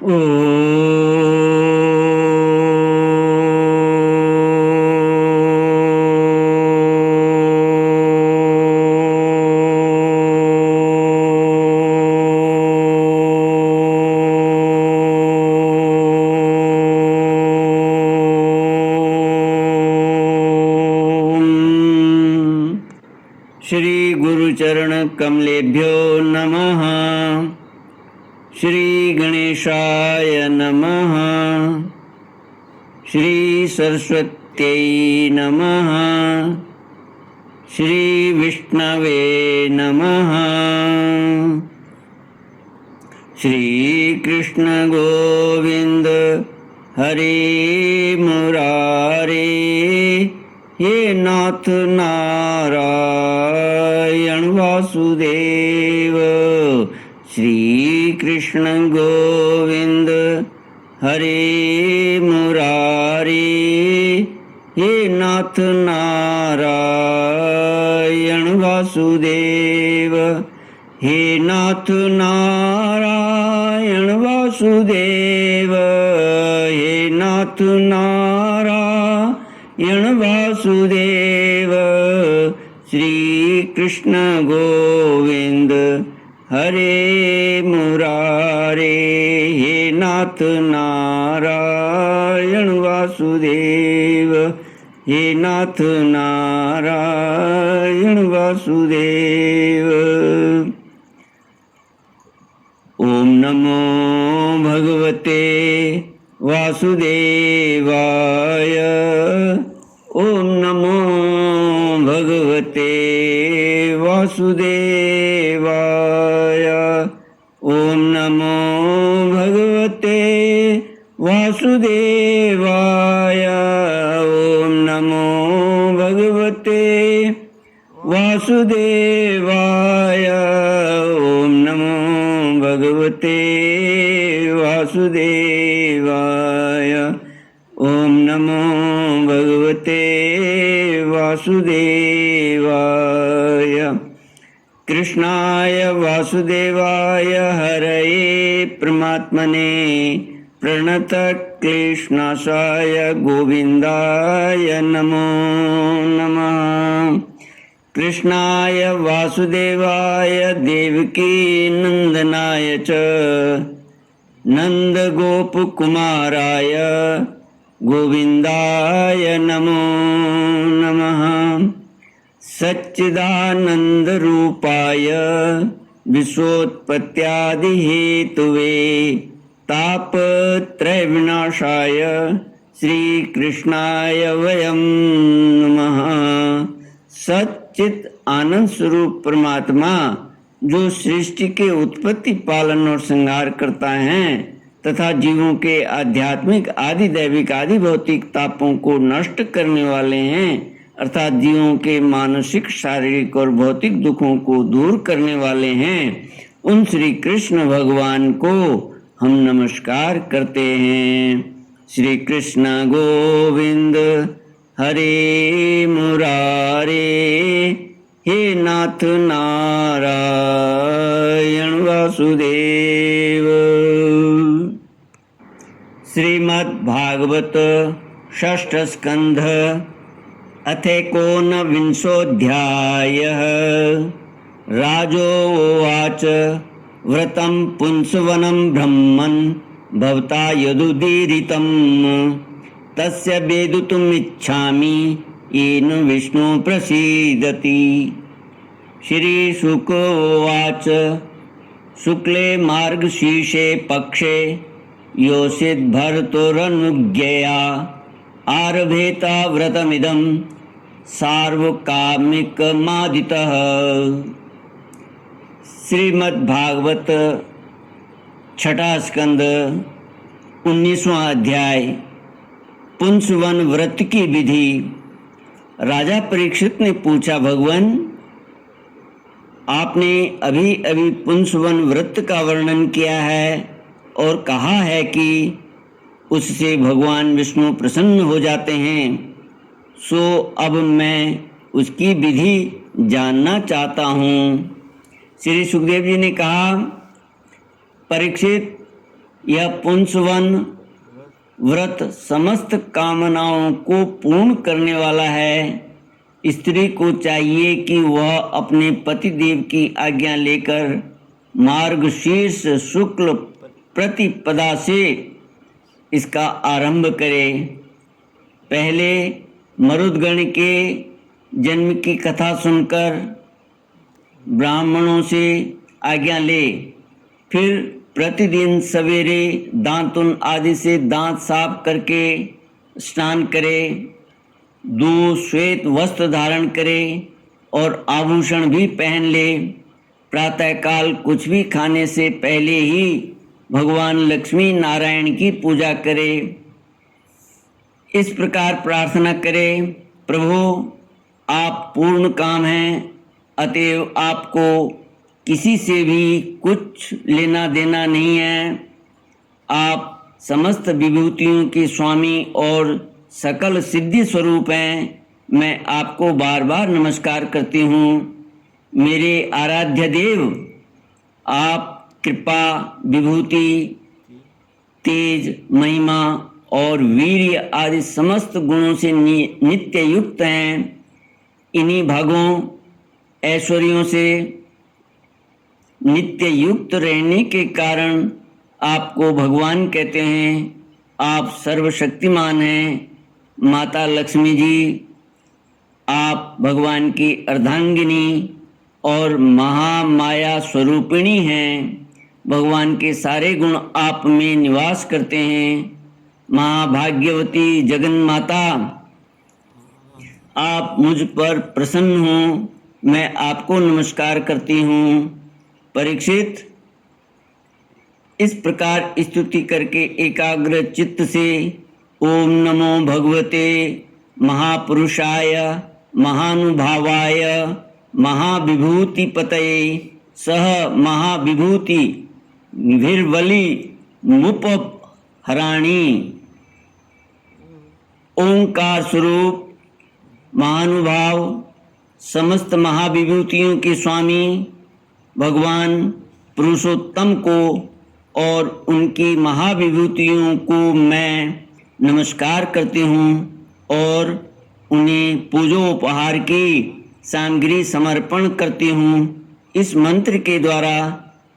श्री गुरुचरण कमलेभ्यो नमः। श्री गणेशाय नमः। श्री सरस्वत्यै नमः। श्री विष्णवे नमः। श्री कृष्ण गोविंद हरे मुरारे, हे नाथ नारायण वासुदेव। श्री कृष्ण गोविंद हरे मुरारे, हे नाथ नारायण वासुदेव। हे नाथ नारायण वासुदेव, हे नाथ नारायण वासुदेव। श्री कृष्ण गोविंद हरे मुरारे, हे नाथ नारायण वासुदेव। हे नाथ नारायण वासुदेव। ओम नमो भगवते वासुदेवाय। ओम नमो भगवते वासुदेवाय। ओम नमो भगवते वासुदेवाय। ओम नमो भगवते वासुदेवाय। ओम नमो भगवते वासुदेवाय। ओम नमो भगवते वासुदेवाय। कृष्णाय वासुदेवाय हरये परमात्मने प्रणतक्लेशनाशाय गोविन्दाय नमो नमः। कृष्णाय वासुदेवाय देवकी नंदनाय च नंदगोपकुमाराय गोविन्दाय नमो नमः। सच्चिदानन्दरूपाय विश्वोत्पत्त्यादिहेतुवे तापत्रयविनाशाय श्रीकृष्णाय वयं नमः। सच्चित आनंद स्वरूप परमात्मा जो सृष्टि के उत्पत्ति, पालन और संहार करता है तथा जीवों के आध्यात्मिक, आदि दैविक, आदि भौतिक तापों को नष्ट करने वाले हैं, अर्थात जीवों के मानसिक, शारीरिक और भौतिक दुखों को दूर करने वाले हैं, उन श्री कृष्ण भगवान को हम नमस्कार करते हैं। श्री कृष्ण गोविंद हरे मुरारे, हे नाथ नारायण वासुदेव। श्रीमद्भागवत षष्ठ स्कंध अथेकोनविंशोऽध्यायः। राजोवाच व्रतं पुंसवनं ब्रह्मन् भवता यदुदीरितं, तस्य वेदितुमिच्छामि येन विष्णु प्रसीदति। श्री शुक उवाच शुक्ले मार्गशीर्षे पक्षे योषिद्भर्तुरनुज्ञया आरभेता व्रतमिदं सार्वकामिकमादितः। श्रीमद्भागवत छठा स्कंद 19वां अध्याय पुंसवन व्रत की विधि। राजा परीक्षित ने पूछा, भगवान आपने अभी अभी पुंसवन व्रत का वर्णन किया है और कहा है कि उससे भगवान विष्णु प्रसन्न हो जाते हैं, सो अब मैं उसकी विधि जानना चाहता हूँ। श्री सुखदेव जी ने कहा, परीक्षित, यह पुंसवन व्रत समस्त कामनाओं को पूर्ण करने वाला है। स्त्री को चाहिए कि वह अपने पतिदेव की आज्ञा लेकर मार्गशीर्ष शुक्ल प्रतिपदा से इसका आरंभ करे। पहले मरुदगण के जन्म की कथा सुनकर ब्राह्मणों से आज्ञा ले, फिर प्रतिदिन सवेरे दांतुन आदि से दांत साफ करके स्नान करे, 2 श्वेत वस्त्र धारण करे और आभूषण भी पहन ले। प्रातःकाल कुछ भी खाने से पहले ही भगवान लक्ष्मी नारायण की पूजा करे। इस प्रकार प्रार्थना करे, प्रभु आप पूर्ण काम हैं, अतएव आपको किसी से भी कुछ लेना देना नहीं है। आप समस्त विभूतियों के स्वामी और सकल सिद्धि स्वरूप हैं। मैं आपको बार बार नमस्कार करती हूँ। मेरे आराध्य देव, आप कृपा, विभूति, तेज, महिमा और वीर्य आदि समस्त गुणों से नित्य युक्त हैं। इन्हीं भागों, ऐश्वर्यों से नित्य युक्त रहने के कारण आपको भगवान कहते हैं। आप सर्वशक्तिमान हैं। माता लक्ष्मी जी, आप भगवान की अर्धांगिनी और महामाया स्वरूपिणी हैं। भगवान के सारे गुण आप में निवास करते हैं। महाभाग्यवती जगन माता, आप मुझ पर प्रसन्न हो, मैं आपको नमस्कार करती हूँ। परीक्षित, इस प्रकार स्तुति करके एकाग्र चित्त से ओम नमो भगवते महापुरुषाय महानुभावाय महाविभूति पतये सह महाविभूति विर्वली मुप हराणी। ओंकार स्वरूप महानुभाव, समस्त महाविभूतियों के स्वामी भगवान पुरुषोत्तम को और उनकी महाविभूतियों को मैं नमस्कार करती हूँ और उन्हें पूजोपहार की सामग्री समर्पण करती हूँ। इस मंत्र के द्वारा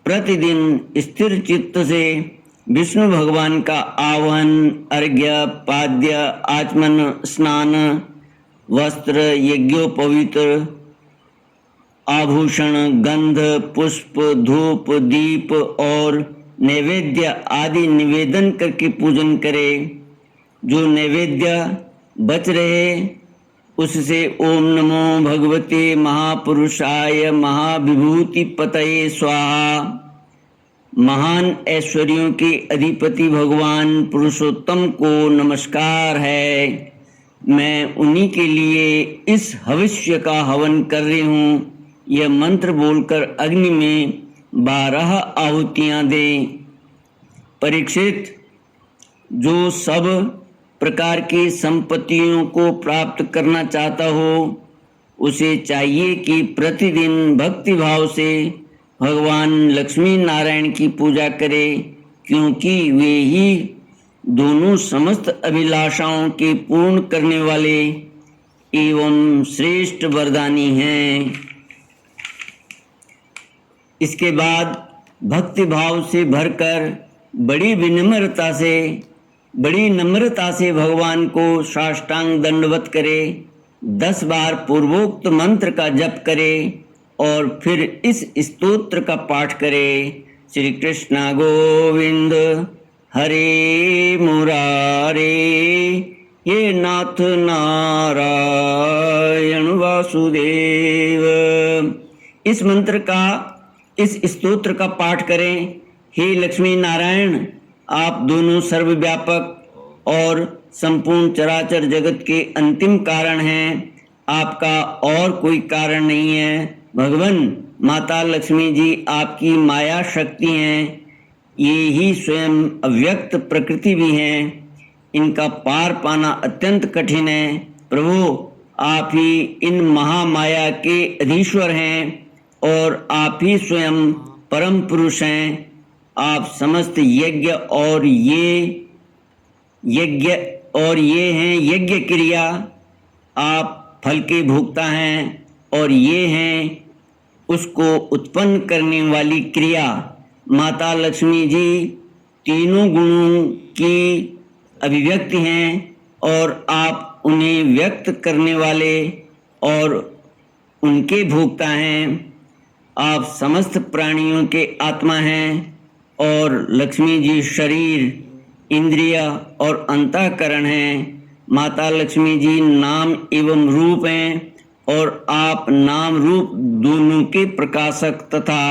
प्रतिदिन स्थिर चित्त से विष्णु भगवान का आवाहन, अर्घ्य, पाद्य, आचमन, स्नान, वस्त्र, यज्ञोपवीत, आभूषण, गंध, पुष्प, धूप, दीप और नैवेद्य आदि निवेदन करके पूजन करे। जो नैवेद्य बच रहे उससे ओम नमो भगवते महापुरुषाय महाविभूति पतये स्वाहा। महान ऐश्वर्यों के अधिपति भगवान पुरुषोत्तम को नमस्कार है। मैं उन्हीं के लिए इस हविष्य का हवन कर रही हूँ। यह मंत्र बोलकर अग्नि में 12 आहुतियाँ दें। परीक्षित, जो सब प्रकार की संपत्तियों को प्राप्त करना चाहता हो उसे चाहिए कि प्रतिदिन भक्ति भाव से भगवान लक्ष्मी नारायण की पूजा करे, क्योंकि वे ही दोनों समस्त अभिलाषाओं के पूर्ण करने वाले एवं श्रेष्ठ वरदानी हैं। इसके बाद भक्ति भाव से भरकर बड़ी नम्रता से भगवान को साष्टांग दंडवत करे, 10 बार पूर्वोक्त मंत्र का जप करे और फिर इस स्तोत्र का पाठ करे। श्री कृष्ण गोविंद हरे मुरारे, हे नाथ नारायण वासुदेव। इस मंत्र का, इस स्तोत्र का पाठ करें। हे लक्ष्मी नारायण, आप दोनों सर्वव्यापक और संपूर्ण चराचर जगत के अंतिम कारण हैं। आपका और कोई कारण नहीं है। भगवान माता लक्ष्मी जी आपकी माया शक्ति हैं। ये ही स्वयं अव्यक्त प्रकृति भी हैं। इनका पार पाना अत्यंत कठिन है। प्रभु, आप ही इन महामाया के अधीश्वर हैं और आप ही स्वयं परम पुरुष हैं। आप समस्त यज्ञ और ये हैं यज्ञ क्रिया, आप फल के भोक्ता हैं, और ये हैं उसको उत्पन्न करने वाली क्रिया। माता लक्ष्मी जी तीनों गुणों की अभिव्यक्ति हैं और आप उन्हें व्यक्त करने वाले और उनके भोक्ता हैं। आप समस्त प्राणियों के आत्मा हैं और लक्ष्मी जी शरीर, इंद्रिय और अंतःकरण हैं। माता लक्ष्मी जी नाम एवं रूप हैं और आप नाम रूप दोनों के प्रकाशक तथा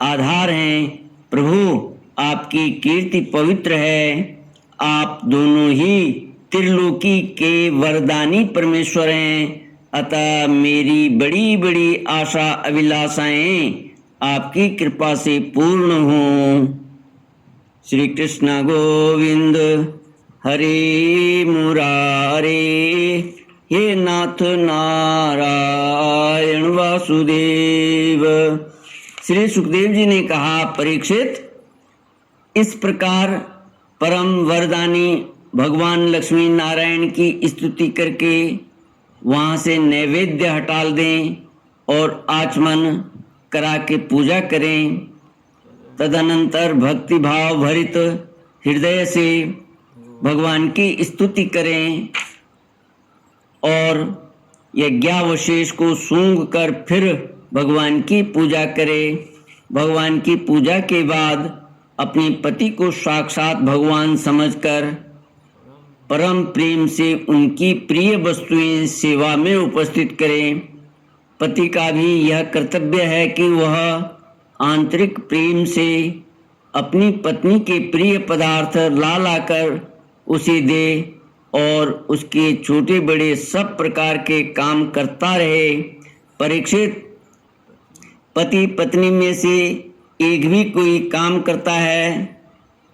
आधार हैं। प्रभु, आपकी कीर्ति पवित्र है। आप दोनों ही त्रिलोकी के वरदानी परमेश्वर हैं। अतः मेरी बड़ी बड़ी आशा अभिलाषाएं आपकी कृपा से पूर्ण हों। श्री कृष्ण गोविंद हरे मुरारे, हे नाथ नारायण वासुदेव। श्री सुखदेव जी ने कहा, परीक्षित, इस प्रकार परम वरदानी भगवान लक्ष्मी नारायण की स्तुति करके वहाँ से नैवेद्य हटा दें और आचमन करा के पूजा करें। तदनंतर भक्ति भाव भरित हृदय से भगवान की स्तुति करें और यज्ञावशेष को सूंघ कर फिर भगवान की पूजा करें। भगवान की पूजा के बाद अपने पति को साक्षात भगवान समझकर परम प्रेम से उनकी प्रिय वस्तुएं सेवा में उपस्थित करें। पति का भी यह कर्तव्य है कि वह आंतरिक प्रेम से अपनी पत्नी के प्रिय पदार्थ ला लाकर उसे दे और उसके छोटे बड़े सब प्रकार के काम करता रहे। परीक्षित, पति पत्नी में से एक भी कोई काम करता है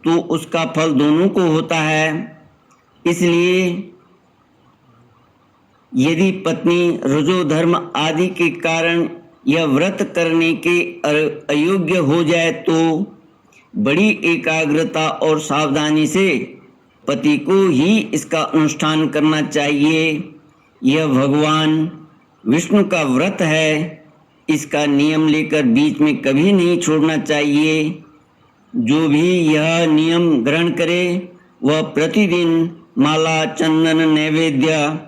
तो उसका फल दोनों को होता है। इसलिए यदि पत्नी रजोधर्म आदि के कारण यह व्रत करने के अयोग्य हो जाए तो बड़ी एकाग्रता और सावधानी से पति को ही इसका अनुष्ठान करना चाहिए। यह भगवान विष्णु का व्रत है, इसका नियम लेकर बीच में कभी नहीं छोड़ना चाहिए। जो भी यह नियम ग्रहण करे वह प्रतिदिन माला, चंदन, नैवेद्य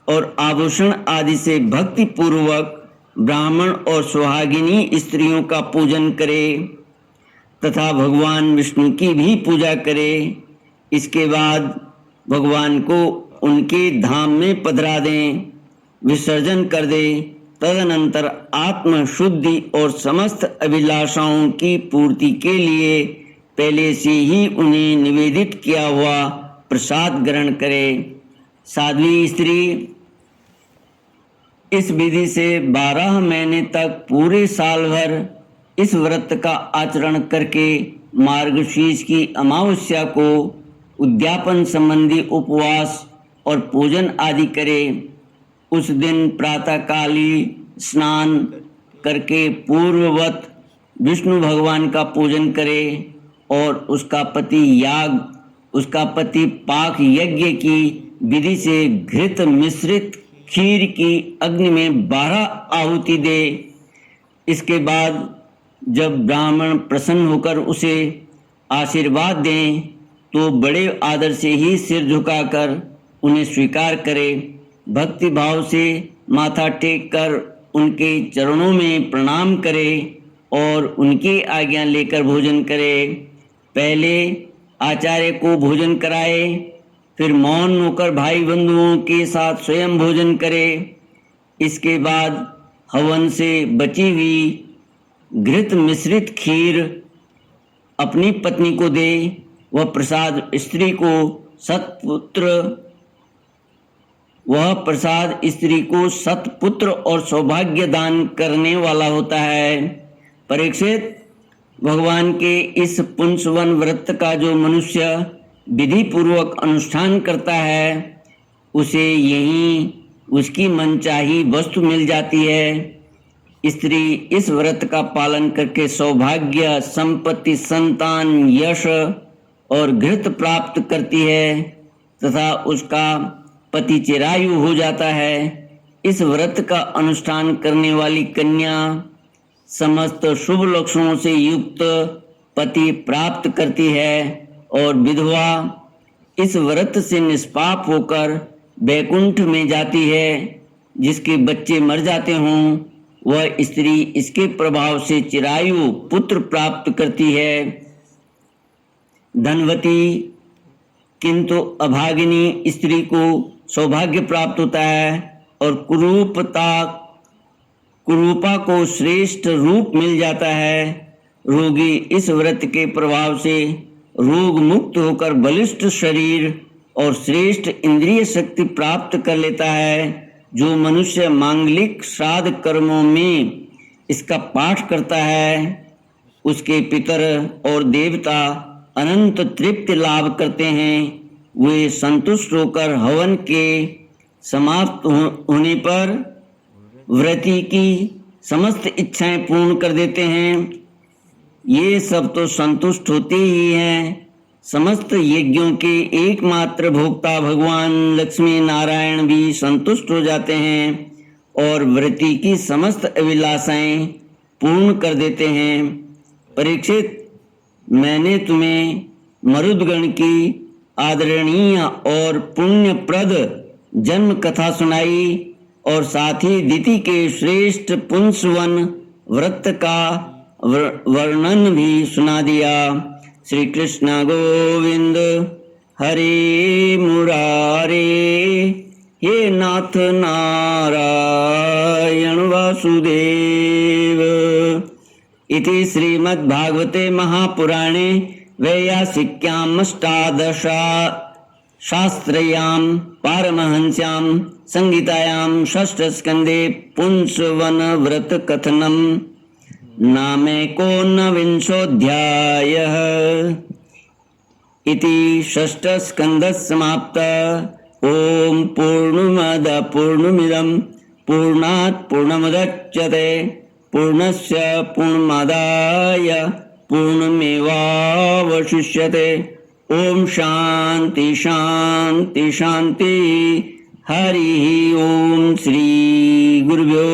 और आभूषण आदि से भक्ति पूर्वक ब्राह्मण और सुहागिनी स्त्रियों का पूजन करे तथा भगवान विष्णु की भी पूजा करे। इसके बाद भगवान को उनके धाम में पधरा दें, विसर्जन कर दे। तदनंतर आत्म शुद्धि और समस्त अभिलाषाओं की पूर्ति के लिए पहले से ही उन्हें निवेदित किया हुआ प्रसाद ग्रहण करे। साध्वी स्त्री इस विधि से 12 महीने तक पूरे साल भर इस व्रत का आचरण करके मार्गशीर्ष की अमावस्या को उद्यापन संबंधी उपवास और पूजन आदि करे। उस दिन प्रातःकाली स्नान करके पूर्ववत विष्णु भगवान का पूजन करे और उसका पति पाक यज्ञ की विधि से घृत मिश्रित खीर की अग्नि में 12 आहुति दे। इसके बाद जब ब्राह्मण प्रसन्न होकर उसे आशीर्वाद दें तो बड़े आदर से ही सिर झुकाकर उन्हें स्वीकार करे। भक्ति भाव से माथा टेक कर उनके चरणों में प्रणाम करे और उनकी आज्ञा लेकर भोजन करे। पहले आचार्य को भोजन कराए, फिर मौन होकर भाई बंधुओं के साथ स्वयं भोजन करे। इसके बाद हवन से बची हुई घृत मिश्रित खीर अपनी पत्नी को दे। वह प्रसाद स्त्री को सतपुत्र और सौभाग्य दान करने वाला होता है। परीक्षित, भगवान के इस पुंसवन व्रत का जो मनुष्य विधि पूर्वक अनुष्ठान करता है उसे यहीं उसकी मनचाही वस्तु मिल जाती है। स्त्री इस व्रत का पालन करके सौभाग्य, संपत्ति, संतान, यश और घृत प्राप्त करती है तथा उसका पति चिरायु हो जाता है। इस व्रत का अनुष्ठान करने वाली कन्या समस्त शुभ लक्षणों से युक्त पति प्राप्त करती है और विधवा इस व्रत से निष्पाप होकर बैकुंठ में जाती है। जिसके बच्चे मर जाते हों वह स्त्री इसके प्रभाव से चिरायु पुत्र प्राप्त करती है। धनवती किंतु अभागिनी स्त्री को सौभाग्य प्राप्त होता है और कुरूपा को श्रेष्ठ रूप मिल जाता है। रोगी इस व्रत के प्रभाव से रोग मुक्त होकर बलिष्ठ शरीर और श्रेष्ठ इंद्रिय शक्ति प्राप्त कर लेता है। जो मनुष्य मांगलिक श्राद्ध कर्मों में इसका पाठ करता है उसके पितर और देवता अनंत तृप्ति लाभ करते हैं। वे संतुष्ट होकर हवन के समाप्त होने पर व्रती की समस्त इच्छाएं पूर्ण कर देते हैं। ये सब तो संतुष्ट होते ही हैं। समस्त यज्ञों के एकमात्र भोक्ता भगवान लक्ष्मी नारायण भी संतुष्ट हो जाते हैं और व्रती की समस्त अभिलाषाएं पूर्ण कर देते हैं। परीक्षित, मैंने तुम्हें मरुदगण की आदरणीय और पुण्यप्रद जन्म कथा सुनाई और साथ ही दिति के श्रेष्ठ पुंसवन व्रत का वर्णन भी सुना दिया। श्री कृष्ण गोविंद हरे मुरारे, हे नाथ नारायण वासुदेव। इति श्रीमद्भागवते महापुराणे वैयासिक्याम् अष्टादशशास्त्रयां पारमहंस्यां संहितायां षष्ठस्कन्धे पुंसवन व्रत कथनम् नामेकोनविंशोऽध्यायः। इति षष्ठस्कन्धः समाप्तः। ओम पूर्णमद पूर्णमिदं पूर्णात् पूर्णमुदच्यते पूर्णस्य पूर्णमादाय पूर्णमेवावशिष्यते। ओम शांति शांति शांति। हरि ओम। श्री गुरुभ्यो